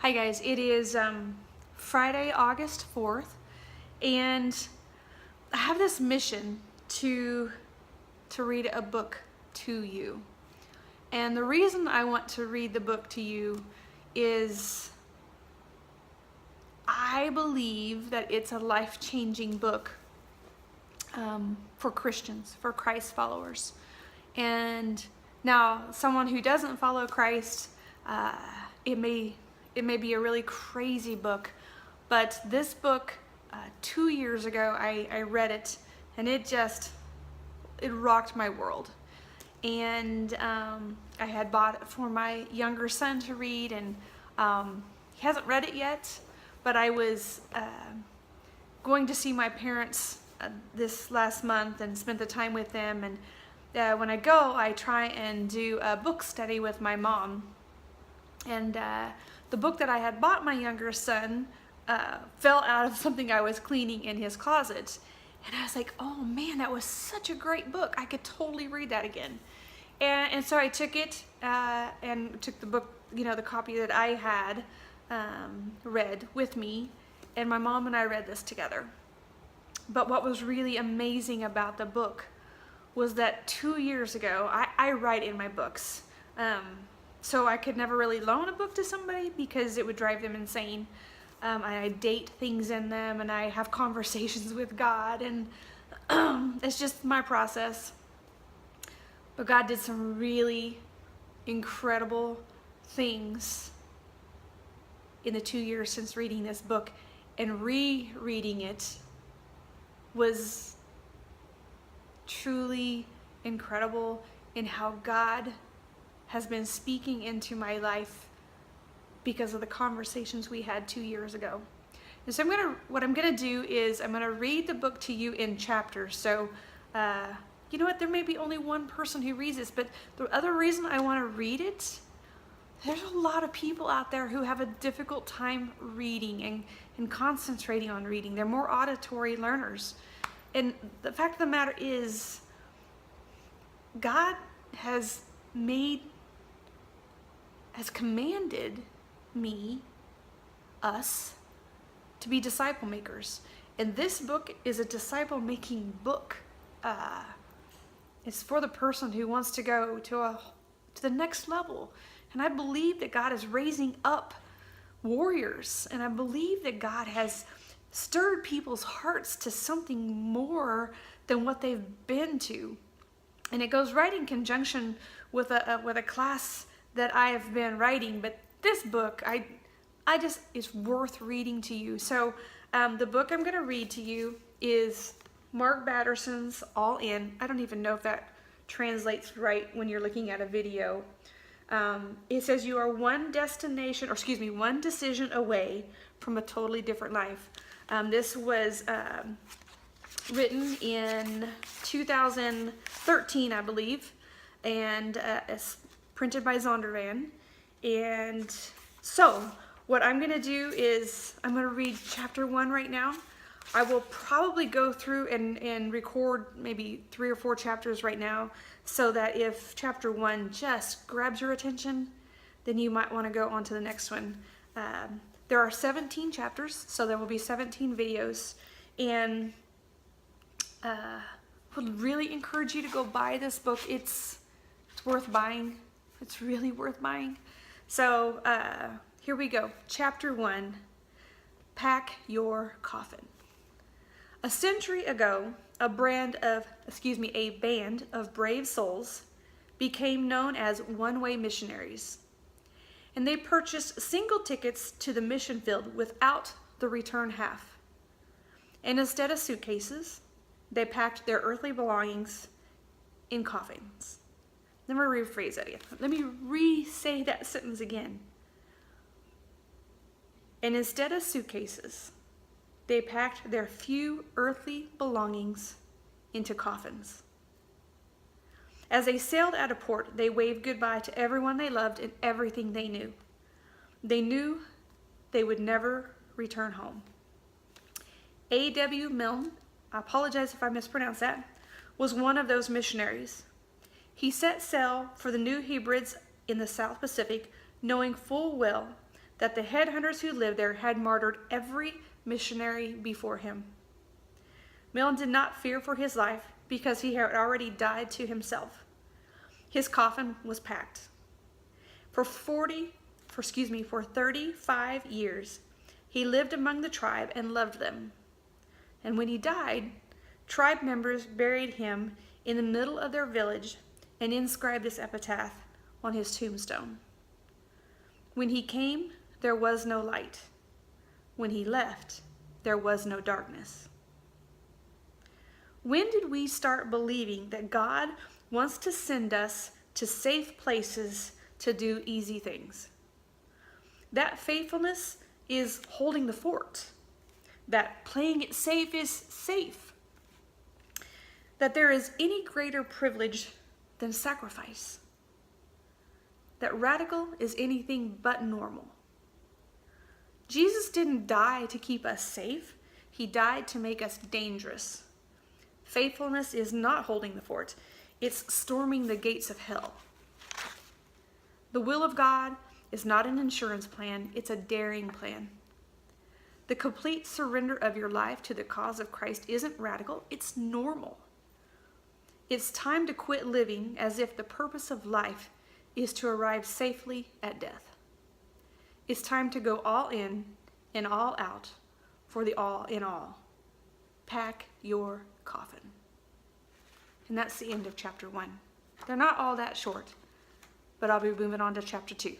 Hi guys, it is Friday, August 4th, and I have this mission to read a book to you. And the reason I want to read the book to you is I believe that it's a life-changing book for Christians, for Christ followers. And now, someone who doesn't follow Christ, it may be a really crazy book, but this book, 2 years ago, I read it, and it rocked my world. And I had bought it for my younger son to read, and he hasn't read it yet, but I was going to see my parents this last month and spent the time with them, and when I go, I try and do a book study with my mom. And the book that I had bought my younger son fell out of something I was cleaning in his closet. And I was like, oh man, that was such a great book. I could totally read that again. And so I took it and took the book, the copy that I had read with me, and my mom and I read this together. But what was really amazing about the book was that 2 years ago, I write in my books. So I could never really loan a book to somebody because it would drive them insane. I date things in them, and I have conversations with God, and it's just my process. But God did some really incredible things in the 2 years since reading this book, and rereading it was truly incredible in how God has been speaking into my life because of the conversations we had 2 years ago. And so what I'm gonna do is I'm gonna read the book to you in chapters. So you know what, there may be only one person who reads this, but the other reason I want to read it, there's a lot of people out there who have a difficult time reading and concentrating on reading. They're more auditory learners. And the fact of the matter is, God has commanded us, to be disciple makers. And this book is a disciple making book. It's for the person who wants to go to the next level. And I believe that God is raising up warriors. And I believe that God has stirred people's hearts to something more than what they've been to. And it goes right in conjunction with a class that I have been writing. But this book, it's worth reading to you. So the book I'm going to read to you is Mark Batterson's All In. I don't even know if that translates right when you're looking at a video. It says you are one decision away from a totally different life. This was written in 2013, I believe, and it's printed by Zondervan. And so what I'm going to do is I'm going to read chapter 1 right now. I will probably go through and record maybe 3 or 4 chapters right now, so that if chapter 1 just grabs your attention, then you might want to go on to the next one. There are 17 chapters, so there will be 17 videos, and would really encourage you to go buy this book. It's worth buying. It's really worth buying. So here we go. Chapter 1, Pack Your Coffin. A century ago, a band of brave souls became known as one-way missionaries. And they purchased single tickets to the mission field without the return half. And instead of suitcases, they packed their earthly belongings in coffins. Let me rephrase that again. Let me re-say that sentence again. And instead of suitcases, they packed their few earthly belongings into coffins. As they sailed out of port, they waved goodbye to everyone they loved and everything they knew. They knew they would never return home. A.W. Milne, I apologize if I mispronounce that, was one of those missionaries. He set sail for the New Hebrides in the South Pacific, knowing full well that the headhunters who lived there had martyred every missionary before him. Milne did not fear for his life because he had already died to himself. His coffin was packed. For 35 years, he lived among the tribe and loved them. And when he died, tribe members buried him in the middle of their village and inscribed this epitaph on his tombstone. When he came, there was no light. When he left, there was no darkness. When did we start believing that God wants to send us to safe places to do easy things? That faithfulness is holding the fort. That playing it safe is safe. That there is any greater privilege than sacrifice. That radical is anything but normal. Jesus didn't die to keep us safe. He died to make us dangerous. Faithfulness is not holding the fort. It's storming the gates of hell. The will of God is not an insurance plan. It's a daring plan. The complete surrender of your life to the cause of Christ isn't radical. It's normal. It's time to quit living as if the purpose of life is to arrive safely at death. It's time to go all in and all out for the all in all. Pack your coffin. And that's the end of chapter 1. They're not all that short, but I'll be moving on to chapter 2.